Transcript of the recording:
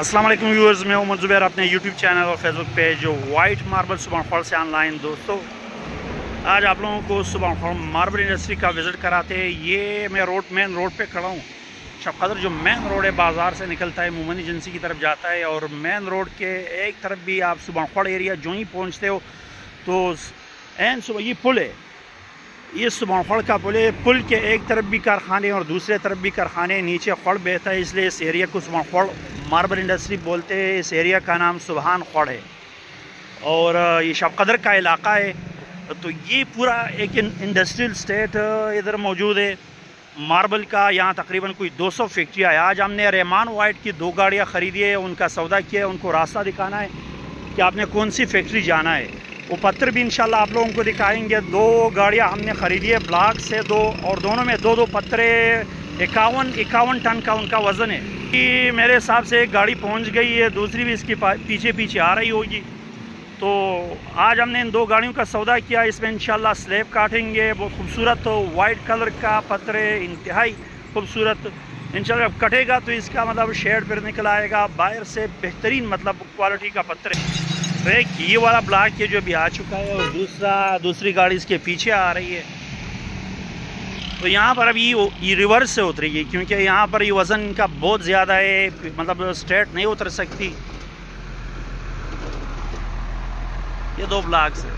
अस्सलाम वालेकुम व्यूअर्स, मैं उमर ज़ुबैर अपने यूट्यूब चैनल और फेसबुक पेज जो वाइट मार्बल सुबर्णखोर से ऑनलाइन। दोस्तों, आज आप लोगों को सुबर्णखोर मार्बल इंडस्ट्री का विज़िट कराते हैं। ये मैं मेन रोड पे खड़ा हूँ। शब कदर जो मेन रोड है बाज़ार से निकलता है, मोमिन एजेंसी की तरफ जाता है, और मेन रोड के एक तरफ भी आप सुबर्णखोर एरिया जो ही पहुँचते हो तो एन सुबह ये पुल है, ये सुबर्णखोर का पुल है। पुल के एक तरफ भी कारखाने और दूसरे तरफ भी कारखाने, नीचे खोड़ बहता है, इसलिए इस एरिया को सुबर्णखोर मार्बल इंडस्ट्री बोलते हैं। इस एरिया का नाम सुबहान खोड़ है और ये शब कदर का इलाका है। तो ये पूरा एक इंडस्ट्रियल स्टेट इधर मौजूद है मार्बल का। यहाँ तकरीबन कोई 200 फैक्ट्रियाँ है। आज हमने रहमान वाइट की 2 गाड़ियाँ ख़रीदी है, उनका सौदा किया है, उनको रास्ता दिखाना है कि आपने कौन सी फैक्ट्री जाना है। वो पत्थर भी इंशाल्लाह आप लोगों को दिखाएंगे। 2 गाड़ियाँ हमने ख़रीदी है ब्लॉक से 2, और दोनों में 2-2 पत्थर 51 टन का उनका वज़न है। कि मेरे हिसाब से एक गाड़ी पहुंच गई है, दूसरी भी इसके पीछे आ रही होगी। तो आज हमने इन 2 गाड़ियों का सौदा किया। इसमें इंशाल्लाह स्लैब काटेंगे। वो खूबसूरत वाइट कलर का पत्थर है, इंतहाई खूबसूरत। इंशाल्लाह जब कटेगा तो इसका मतलब शेड पर निकल आएगा, बाहर से बेहतरीन मतलब क्वालिटी का पत्थर है। तो एक ये वाला ब्लॉक है जो अभी आ चुका है, और दूसरी गाड़ी इसके पीछे आ रही है। तो यहाँ पर अभी ये रिवर्स से उतरेगी, क्योंकि यहाँ पर ये वज़न इनका बहुत ज़्यादा है, मतलब स्ट्रेट नहीं उतर सकती। ये 2 ब्लॉक्स है।